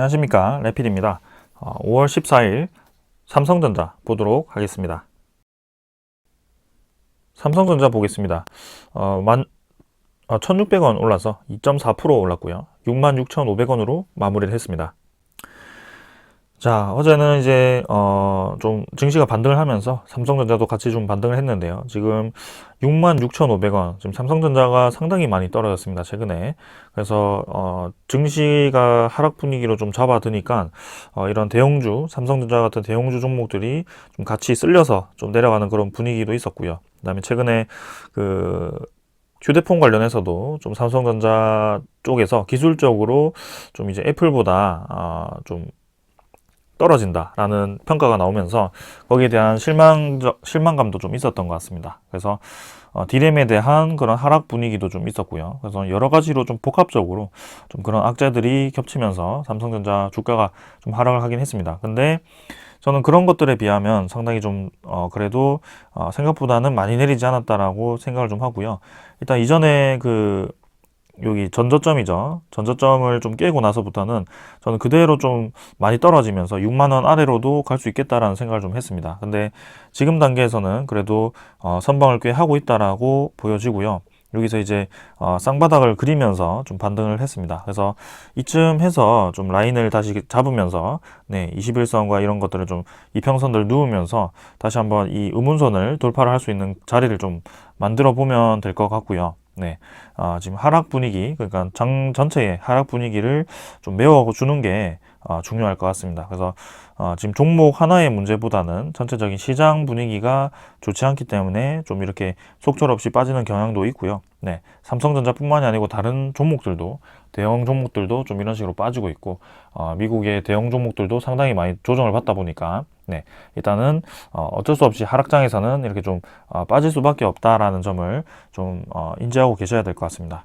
안녕하십니까, 래필입니다. 5월 14일 삼성전자 보도록 하겠습니다. 삼성전자 보겠습니다. 1600원 올라서 2.4% 올랐고요. 66,500원으로 마무리를 했습니다. 자, 어제는 이제 좀 증시가 반등을 하면서 삼성전자도 같이 좀 반등을 했는데요. 지금 66,500원, 지금 삼성전자가 상당히 많이 떨어졌습니다, 최근에. 그래서 증시가 하락 분위기로 좀 잡아드니까 이런 대형주, 삼성전자 같은 대형주 종목들이 좀 같이 쓸려서 좀 내려가는 그런 분위기도 있었고요. 그다음에 최근에 그 휴대폰 관련해서도 좀 삼성전자 쪽에서 기술적으로 좀 이제 애플보다 좀 떨어진다라는 평가가 나오면서 거기에 대한 실망감도 좀 있었던 것 같습니다. 그래서 디램에 대한 그런 하락 분위기도 좀 있었고요. 그래서 여러 가지로 좀 복합적으로 좀 그런 악재들이 겹치면서 삼성전자 주가가 좀 하락을 하긴 했습니다. 근데 저는 그런 것들에 비하면 상당히 좀 그래도 생각보다는 많이 내리지 않았다라고 생각을 좀 하고요. 일단 이전에 여기 전저점이죠. 전저점을 좀 깨고 나서부터는 저는 그대로 좀 많이 떨어지면서 6만원 아래로도 갈 수 있겠다라는 생각을 좀 했습니다. 근데 지금 단계에서는 그래도 선방을 꽤 하고 있다라고 보여지고요. 여기서 이제 쌍바닥을 그리면서 좀 반등을 했습니다. 그래서 이쯤 해서 좀 라인을 다시 잡으면서 21선과 이런 것들을 좀 이평선들 누우면서 다시 한번 이 의문선을 돌파를 할 수 있는 자리를 좀 만들어 보면 될 것 같고요. 지금 하락 분위기, 그러니까 장 전체의 하락 분위기를 좀 메워주는 게 중요할 것 같습니다. 그래서 지금 종목 하나의 문제보다는 전체적인 시장 분위기가 좋지 않기 때문에 좀 이렇게 속절없이 빠지는 경향도 있고요. 삼성전자뿐만이 아니고 다른 종목들도, 대형 종목들도 좀 이런 식으로 빠지고 있고, 미국의 대형 종목들도 상당히 많이 조정을 받다 보니까 일단은 어쩔 수 없이 하락장에서는 이렇게 좀 빠질 수밖에 없다라는 점을 좀 인지하고 계셔야 될 것 같습니다.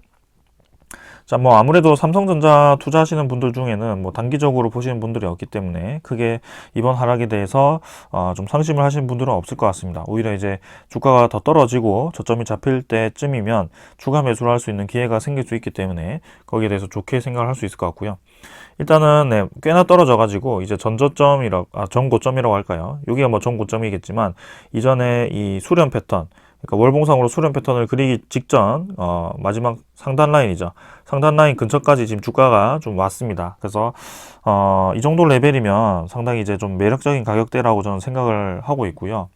자, 뭐 아무래도 삼성전자 투자하시는 분들 중에는 뭐 단기적으로 보시는 분들이 없기 때문에 크게 이번 하락에 대해서 좀 상심을 하시는 분들은 없을 것 같습니다. 오히려 이제 주가가 더 떨어지고 저점이 잡힐 때쯤이면 추가 매수를 할 수 있는 기회가 생길 수 있기 때문에 거기에 대해서 좋게 생각을 할 수 있을 것 같고요. 일단은 꽤나 떨어져 가지고 이제 전고점이라고 할까요? 여기가 뭐 전고점이겠지만 이전에 이 수렴 패턴, 그러니까 월봉상으로 수렴 패턴을 그리기 직전 마지막 상단 라인이죠. 상단 라인 근처까지 지금 주가가 좀 왔습니다. 그래서 이 정도 레벨이면 상당히 이제 좀 매력적인 가격대라고 저는 생각을 하고 있고요.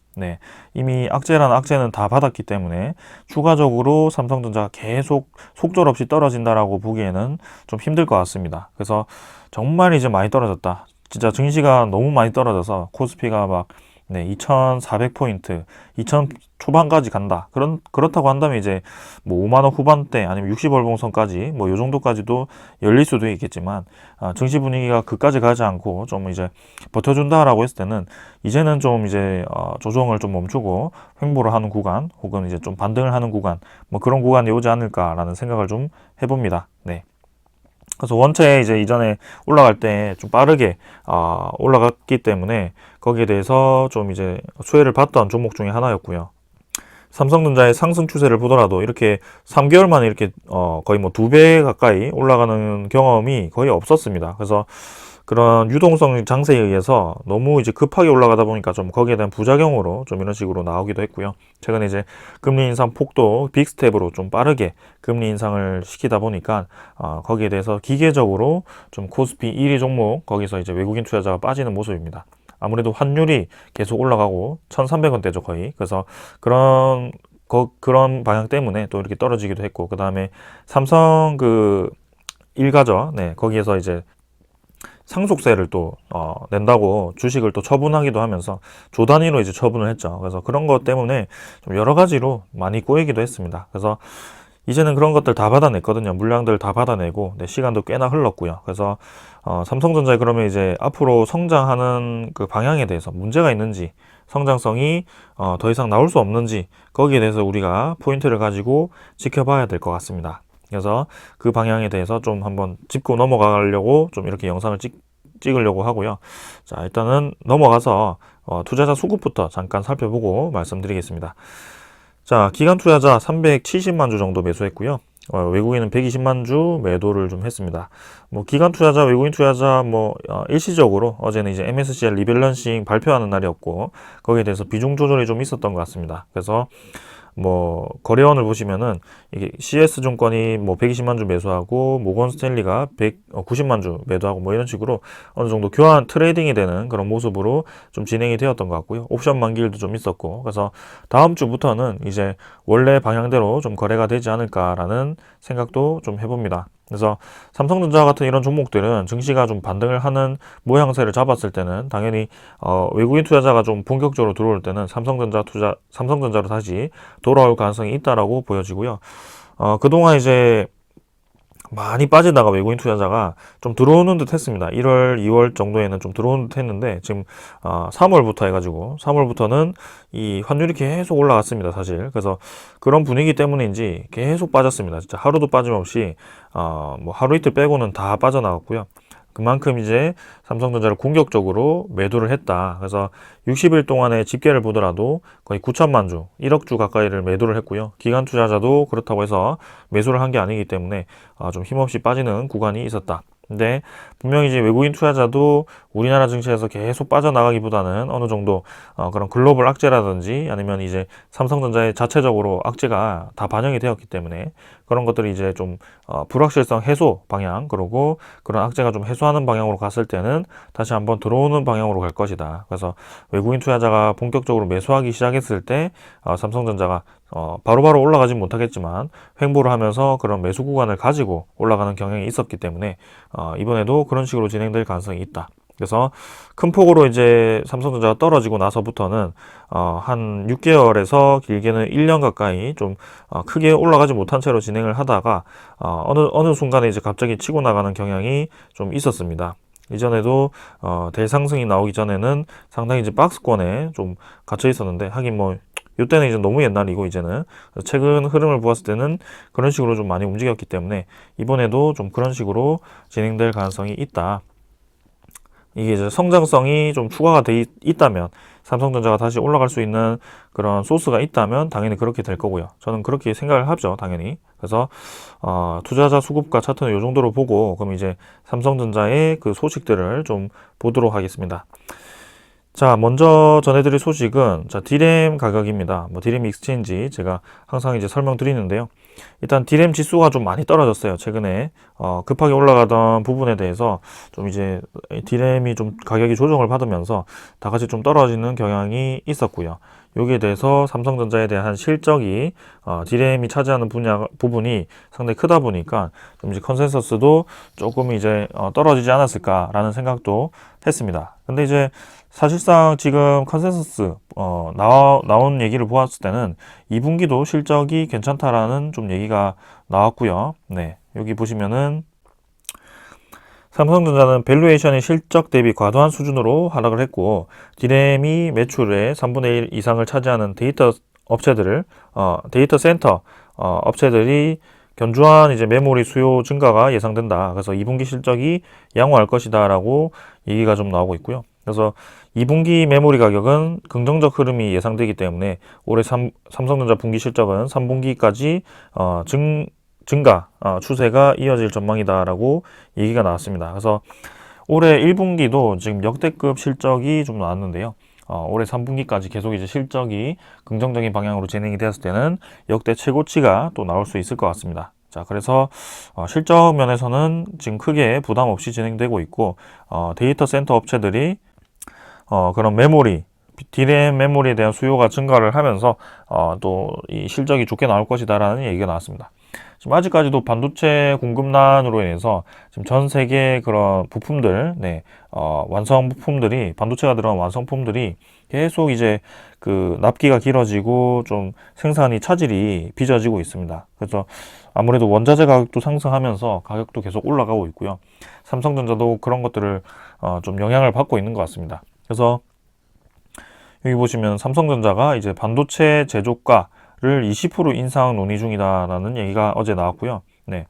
이미 악재는 다 받았기 때문에 추가적으로 삼성전자가 계속 속절없이 떨어진다라고 보기에는 좀 힘들 것 같습니다. 그래서 정말 이제 많이 떨어졌다. 진짜 증시가 너무 많이 떨어져서 코스피가 막 2,400포인트, 2,000 초반까지 간다. 그렇다고 한다면 이제 뭐 5만원 후반대 아니면 60월봉선까지 뭐 요 정도까지도 열릴 수도 있겠지만, 증시 분위기가 그까지 가지 않고 좀 이제 버텨준다라고 했을 때는 이제는 좀 이제 조정을 좀 멈추고 횡보를 하는 구간 혹은 이제 좀 반등을 하는 구간, 뭐 그런 구간이 오지 않을까라는 생각을 좀 해봅니다. 그래서 원체 이제 이전에 올라갈 때 좀 빠르게 올라갔기 때문에 거기에 대해서 좀 이제 수혜를 봤던 종목 중에 하나였고요. 삼성전자의 상승 추세를 보더라도 이렇게 3개월 만에 이렇게 거의 뭐 2배 가까이 올라가는 경험이 거의 없었습니다. 그래서 그런 유동성 장세에 의해서 너무 이제 급하게 올라가다 보니까 좀 거기에 대한 부작용으로 좀 이런 식으로 나오기도 했고요. 최근에 이제 금리 인상 폭도 빅스텝으로 좀 빠르게 금리 인상을 시키다 보니까 거기에 대해서 기계적으로 좀 코스피 1위 종목 거기서 이제 외국인 투자자가 빠지는 모습입니다. 아무래도 환율이 계속 올라가고 1,300원대죠 거의. 그래서 그런 방향 때문에 또 이렇게 떨어지기도 했고, 그 다음에 삼성 일가죠. 거기에서 이제 상속세를 또 낸다고 주식을 또 처분하기도 하면서 조 단위로 이제 처분을 했죠. 그래서 그런 것 때문에 좀 여러 가지로 많이 꼬이기도 했습니다. 그래서 이제는 그런 것들 다 받아냈거든요. 물량들 다 받아내고 시간도 꽤나 흘렀고요. 그래서 삼성전자에 그러면 이제 앞으로 성장하는 그 방향에 대해서 문제가 있는지, 성장성이 더 이상 나올 수 없는지, 거기에 대해서 우리가 포인트를 가지고 지켜봐야 될 것 같습니다. 그래서 그 방향에 대해서 좀 한번 짚고 넘어가려고 좀 이렇게 영상을 찍으려고 하고요. 자, 일단은 넘어가서 투자자 수급부터 잠깐 살펴보고 말씀드리겠습니다. 자, 기관 투자자 370만 주 정도 매수했고요. 외국인은 120만 주 매도를 좀 했습니다. 뭐 기관 투자자, 외국인 투자자 일시적으로 어제는 이제 MSCI 리밸런싱 발표하는 날이었고 거기에 대해서 비중 조절이 좀 있었던 것 같습니다. 그래서 거래원을 보시면은 이게 CS증권이 120만 주 매수하고 모건 스탠리가 190만 주 매도하고 이런 식으로 어느 정도 교환 트레이딩이 되는 그런 모습으로 좀 진행이 되었던 것 같고요. 옵션 만기일도 좀 있었고 그래서 다음 주부터는 이제 원래 방향대로 좀 거래가 되지 않을까라는 생각도 좀 해봅니다. 그래서 삼성전자 같은 이런 종목들은 증시가 좀 반등을 하는 모양새를 잡았을 때는 당연히 외국인 투자자가 좀 본격적으로 들어올 때는 삼성전자로 다시 돌아올 가능성이 있다라고 보여지고요. 그동안 이제 많이 빠지다가 외국인 투자자가 좀 들어오는 듯 했습니다. 1월, 2월 정도에는 좀 들어오는 듯 했는데 지금 3월부터 해가지고 3월부터는 이 환율이 계속 올라갔습니다. 사실 그래서 그런 분위기 때문인지 계속 빠졌습니다. 진짜 하루도 빠짐없이 하루 이틀 빼고는 다 빠져나갔고요. 그만큼 이제 삼성전자를 공격적으로 매도를 했다. 그래서 60일 동안의 집계를 보더라도 거의 9천만 주, 1억 주 가까이를 매도를 했고요. 기관 투자자도 그렇다고 해서 매수를 한 게 아니기 때문에 좀 힘없이 빠지는 구간이 있었다. 근데 분명히 이제 외국인 투자자도 우리나라 증시에서 계속 빠져나가기보다는 어느 정도 그런 글로벌 악재라든지 아니면 이제 삼성전자의 자체적으로 악재가 다 반영이 되었기 때문에 그런 것들이 이제 좀 불확실성 해소 방향 그리고 그런 악재가 좀 해소하는 방향으로 갔을 때는 다시 한번 들어오는 방향으로 갈 것이다. 그래서 외국인 투자자가 본격적으로 매수하기 시작했을 때 삼성전자가 바로바로 올라가진 못하겠지만 횡보를 하면서 그런 매수 구간을 가지고 올라가는 경향이 있었기 때문에 이번에도 그런 식으로 진행될 가능성이 있다. 그래서 큰 폭으로 이제 삼성전자가 떨어지고 나서부터는 한 6개월에서 길게는 1년 가까이 좀 크게 올라가지 못한 채로 진행을 하다가 어느 순간에 이제 갑자기 치고 나가는 경향이 좀 있었습니다. 이전에도 대상승이 나오기 전에는 상당히 이제 박스권에 좀 갇혀 있었는데 하긴 이때는 이제 너무 옛날이고 이제는 최근 흐름을 보았을 때는 그런 식으로 좀 많이 움직였기 때문에 이번에도 좀 그런 식으로 진행될 가능성이 있다. 이게 이제 성장성이 좀 추가가 돼 있다면 삼성전자가 다시 올라갈 수 있는 그런 소스가 있다면 당연히 그렇게 될 거고요. 저는 그렇게 생각을 하죠, 당연히. 그래서 투자자 수급과 차트는 이 정도로 보고 그럼 이제 삼성전자의 그 소식들을 좀 보도록 하겠습니다. 자, 먼저 전해드릴 소식은 디램 가격입니다. 디램 익스체인지 제가 항상 이제 설명드리는데요. 일단 디램 지수가 좀 많이 떨어졌어요. 최근에 급하게 올라가던 부분에 대해서 좀 이제 디램이 좀 가격이 조정을 받으면서 다 같이 좀 떨어지는 경향이 있었고요. 여기에 대해서 삼성전자에 대한 실적이 디램이 차지하는 부분이 상당히 크다 보니까 좀 이제 컨센서스도 조금 이제 떨어지지 않았을까라는 생각도 했습니다. 근데 이제 사실상 지금 컨센서스 나온 얘기를 보았을 때는 2분기도 실적이 괜찮다라는 좀 얘기가 나왔고요. 네, 여기 보시면은 삼성전자는 밸류에이션이 실적 대비 과도한 수준으로 하락을 했고 디램이 매출의 3분의 1 이상을 차지하는 데이터 센터 업체들이 견조한 이제 메모리 수요 증가가 예상된다. 그래서 2분기 실적이 양호할 것이다라고 얘기가 좀 나오고 있고요. 그래서 2분기 메모리 가격은 긍정적 흐름이 예상되기 때문에 올해 삼성전자 분기 실적은 3분기까지 증가 추세가 이어질 전망이다라고 얘기가 나왔습니다. 그래서 올해 1분기도 지금 역대급 실적이 좀 나왔는데요. 올해 3분기까지 계속 이제 실적이 긍정적인 방향으로 진행이 되었을 때는 역대 최고치가 또 나올 수 있을 것 같습니다. 자, 그래서 실적 면에서는 지금 크게 부담 없이 진행되고 있고 데이터 센터 업체들이 그런 메모리, 디램 메모리에 대한 수요가 증가를 하면서 또 이 실적이 좋게 나올 것이다라는 얘기가 나왔습니다. 지금 아직까지도 반도체 공급난으로 인해서 지금 전 세계 그런 부품들, 완성 부품들이 반도체가 들어간 완성품들이 계속 이제 그 납기가 길어지고 좀 생산이 차질이 빚어지고 있습니다. 그래서 아무래도 원자재 가격도 상승하면서 가격도 계속 올라가고 있고요. 삼성전자도 그런 것들을 좀 영향을 받고 있는 것 같습니다. 그래서 여기 보시면 삼성전자가 이제 반도체 제조가를 20% 인상 논의 중이다라는 얘기가 어제 나왔고요. 네,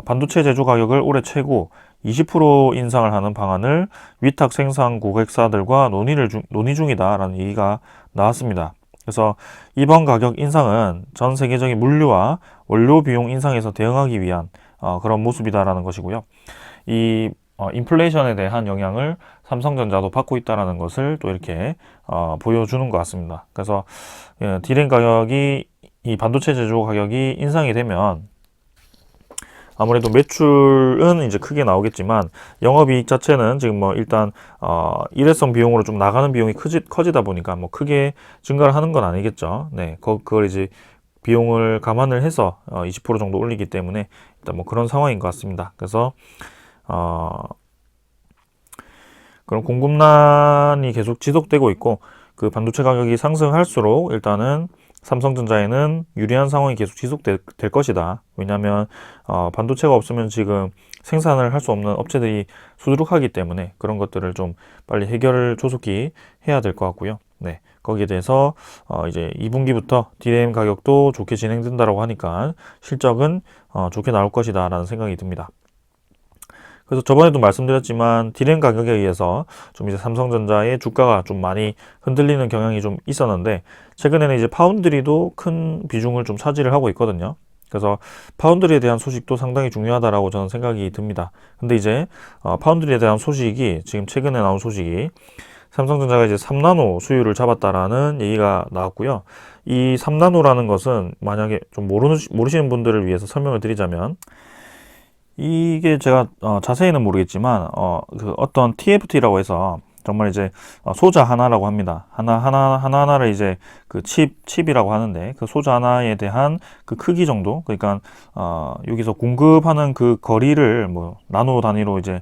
반도체 제조 가격을 올해 최고 20% 인상을 하는 방안을 위탁 생산 고객사들과 논의 중이다라는 얘기가 나왔습니다. 그래서 이번 가격 인상은 전 세계적인 물류와 원료 비용 인상에서 대응하기 위한 그런 모습이다라는 것이고요. 이 인플레이션에 대한 영향을 삼성전자도 받고 있다라는 것을 또 이렇게 보여주는 것 같습니다. 그래서 디램 가격이 이 반도체 제조 가격이 인상이 되면 아무래도 매출은 이제 크게 나오겠지만 영업이익 자체는 지금 뭐 일단 일회성 비용으로 좀 나가는 비용이 커지다 보니까 뭐 크게 증가를 하는 건 아니겠죠. 네, 그걸 이제 비용을 감안을 해서 20% 정도 올리기 때문에 일단 뭐 그런 상황인 것 같습니다. 그래서 그런 공급난이 계속 지속되고 있고 그 반도체 가격이 상승할수록 일단은 삼성전자에는 유리한 상황이 계속 지속될 것이다. 왜냐하면 반도체가 없으면 지금 생산을 할 수 없는 업체들이 수두룩하기 때문에 그런 것들을 좀 빨리 해결을 조속히 해야 될 것 같고요. 네, 거기에 대해서 이제 2분기부터 DRAM 가격도 좋게 진행된다라고 하니까 실적은 좋게 나올 것이다라는 생각이 듭니다. 그래서 저번에도 말씀드렸지만 디램 가격에 의해서 좀 이제 삼성전자의 주가가 좀 많이 흔들리는 경향이 좀 있었는데 최근에는 이제 파운드리도 큰 비중을 좀 차지를 하고 있거든요. 그래서 파운드리에 대한 소식도 상당히 중요하다라고 저는 생각이 듭니다. 근데 이제 파운드리에 대한 소식이 지금 최근에 나온 소식이 삼성전자가 이제 3나노 수율을 잡았다라는 얘기가 나왔고요. 이 3나노라는 것은 만약에 좀 모르시는 분들을 위해서 설명을 드리자면 이게 제가 자세히는 모르겠지만 그 어떤 TFT라고 해서 정말 이제 소자 하나라고 합니다. 하나하나를 이제 그 칩이라고 하는데 그 소자 하나에 대한 그 크기 정도, 그러니까 여기서 공급하는 그 거리를 뭐 나노 단위로 이제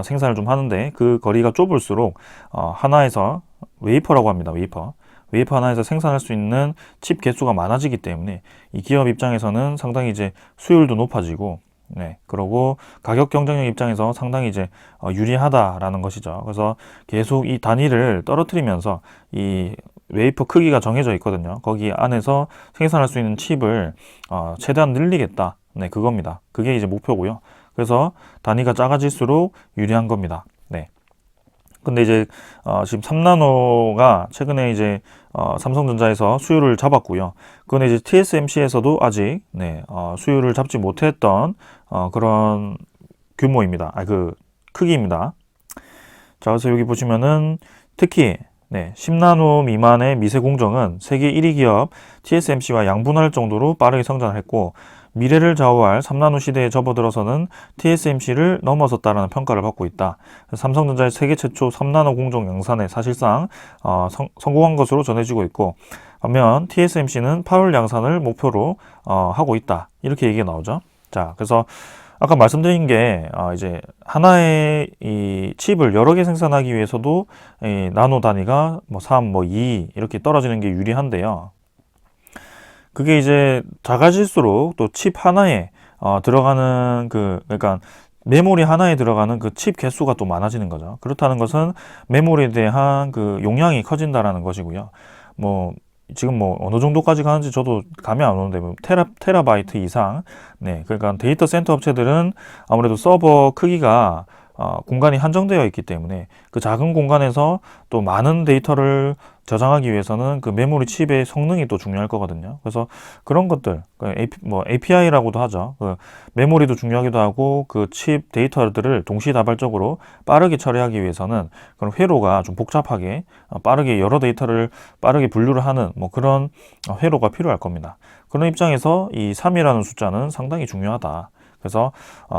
생산을 좀 하는데 그 거리가 좁을수록 하나에서 웨이퍼라고 합니다. 웨이퍼 하나에서 생산할 수 있는 칩 개수가 많아지기 때문에 이 기업 입장에서는 상당히 이제 수율도 높아지고, 네, 그러고 가격 경쟁력 입장에서 상당히 이제 유리하다라는 것이죠. 그래서 계속 이 단위를 떨어뜨리면서 이 웨이퍼 크기가 정해져 있거든요. 거기 안에서 생산할 수 있는 칩을 최대한 늘리겠다. 네, 그겁니다. 그게 이제 목표고요. 그래서 단위가 작아질수록 유리한 겁니다. 네. 근데 이제 지금 3나노가 최근에 이제 삼성전자에서 수율을 잡았고요. 그건 이제 TSMC에서도 아직 수율을 잡지 못했던 그런 규모입니다. 그 크기입니다. 자, 그래서 여기 보시면은 특히 10나노 미만의 미세 공정은 세계 1위 기업 TSMC와 양분할 정도로 빠르게 성장을 했고, 미래를 좌우할 3나노 시대에 접어들어서는 TSMC를 넘어섰다라는 평가를 받고 있다. 삼성전자의 세계 최초 3나노 공정 양산에 사실상 성공한 것으로 전해지고 있고, 반면 TSMC는 8월 양산을 목표로 하고 있다. 이렇게 얘기가 나오죠. 자, 그래서 아까 말씀드린 게 이제 하나의 이 칩을 여러 개 생산하기 위해서도 이 나노 단위가 뭐 3, 뭐 2 이렇게 떨어지는 게 유리한데요. 그게 이제 작아질수록 또 칩 하나에 들어가는 그러니까 메모리 하나에 들어가는 그 칩 개수가 또 많아지는 거죠. 그렇다는 것은 메모리에 대한 그 용량이 커진다라는 것이고요. 뭐 지금 뭐 어느 정도까지 가는지 저도 감이 안 오는데 뭐 테라바이트 이상. 네, 그러니까 데이터 센터 업체들은 아무래도 서버 크기가 공간이 한정되어 있기 때문에 그 작은 공간에서 또 많은 데이터를 저장하기 위해서는 그 메모리 칩의 성능이 또 중요할 거거든요. 그래서 그런 것들, API라고도 하죠. 그 메모리도 중요하기도 하고 그 칩 데이터들을 동시다발적으로 빠르게 처리하기 위해서는 그런 회로가 좀 복잡하게 빠르게 여러 데이터를 빠르게 분류를 하는 뭐 그런 회로가 필요할 겁니다. 그런 입장에서 이 3이라는 숫자는 상당히 중요하다. 그래서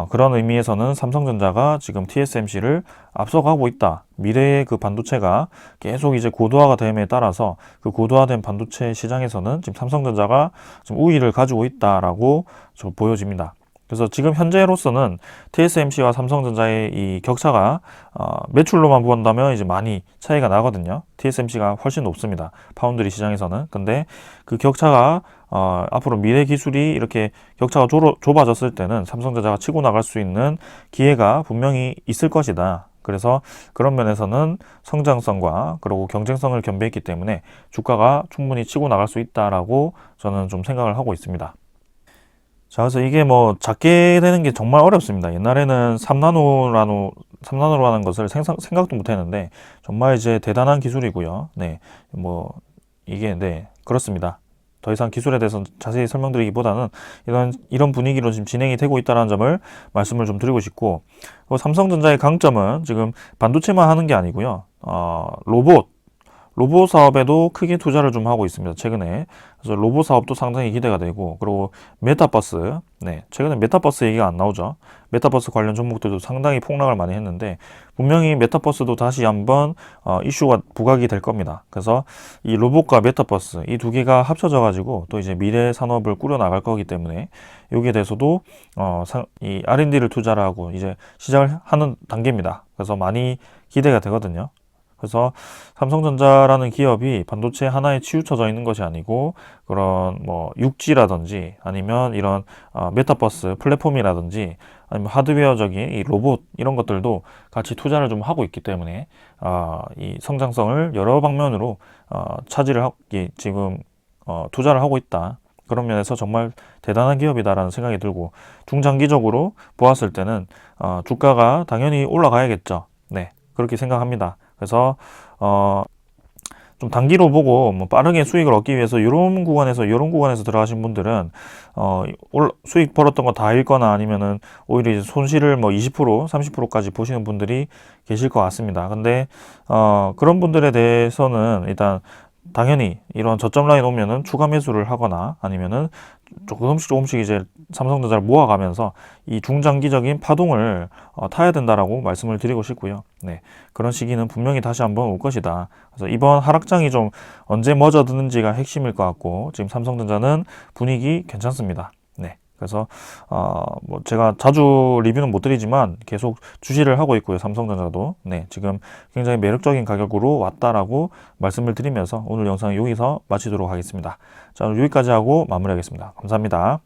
그런 의미에서는 삼성전자가 지금 TSMC를 앞서가고 있다. 미래의 그 반도체가 계속 이제 고도화가 됨에 따라서 그 고도화된 반도체 시장에서는 지금 삼성전자가 좀 우위를 가지고 있다라고 좀 보여집니다. 그래서 지금 현재로서는 TSMC와 삼성전자의 이 격차가 매출로만 본다면 이제 많이 차이가 나거든요. TSMC가 훨씬 높습니다. 파운드리 시장에서는. 근데 그 격차가 앞으로 미래 기술이 이렇게 격차가 좁아졌을 때는 삼성전자가 치고 나갈 수 있는 기회가 분명히 있을 것이다. 그래서 그런 면에서는 성장성과 그리고 경쟁성을 겸비했기 때문에 주가가 충분히 치고 나갈 수 있다라고 저는 좀 생각을 하고 있습니다. 자, 그래서 이게 뭐 작게 되는 게 정말 어렵습니다. 옛날에는 3나노로 하는 것을 생각도 못 했는데 정말 이제 대단한 기술이고요. 네, 뭐 이게 그렇습니다. 더 이상 기술에 대해서 자세히 설명드리기보다는 이런 분위기로 지금 진행이 되고 있다는 점을 말씀을 좀 드리고 싶고, 삼성전자의 강점은 지금 반도체만 하는 게 아니고요. 로봇 사업에도 크게 투자를 좀 하고 있습니다. 최근에. 그래서 로봇 사업도 상당히 기대가 되고, 그리고 메타버스. 네. 최근에 메타버스 얘기가 안 나오죠. 메타버스 관련 종목들도 상당히 폭락을 많이 했는데, 분명히 메타버스도 다시 한번 이슈가 부각이 될 겁니다. 그래서 이 로봇과 메타버스 이 두 개가 합쳐져 가지고 또 이제 미래 산업을 꾸려 나갈 거기 때문에 여기에 대해서도 이 R&D를 투자를 하고 이제 시작을 하는 단계입니다. 그래서 많이 기대가 되거든요. 그래서 삼성전자라는 기업이 반도체 하나에 치우쳐져 있는 것이 아니고 그런 뭐 6G라든지 아니면 이런 메타버스 플랫폼이라든지 아니면 하드웨어적인 이 로봇 이런 것들도 같이 투자를 좀 하고 있기 때문에 이 성장성을 여러 방면으로 지금 투자를 하고 있다. 그런 면에서 정말 대단한 기업이다라는 생각이 들고 중장기적으로 보았을 때는 주가가 당연히 올라가야겠죠. 네, 그렇게 생각합니다. 그래서 좀 단기로 보고 뭐 빠르게 수익을 얻기 위해서 이런 구간에서 들어가신 분들은 수익 벌었던 거 다 잃거나 아니면은 오히려 이제 손실을 뭐 20%, 30%까지 보시는 분들이 계실 것 같습니다. 근데 그런 분들에 대해서는 일단 당연히 이런 저점 라인 오면은 추가 매수를 하거나 아니면은 조금씩 이제 삼성전자를 모아가면서 이 중장기적인 파동을 타야 된다라고 말씀을 드리고 싶고요. 네, 그런 시기는 분명히 다시 한번 올 것이다. 그래서 이번 하락장이 좀 언제 멎어드는지가 핵심일 것 같고 지금 삼성전자는 분위기 괜찮습니다. 네. 그래서 뭐 제가 자주 리뷰는 못 드리지만 계속 주시를 하고 있고요. 삼성전자도 네, 지금 굉장히 매력적인 가격으로 왔다라고 말씀을 드리면서 오늘 영상 여기서 마치도록 하겠습니다. 자, 오늘 여기까지 하고 마무리하겠습니다. 감사합니다.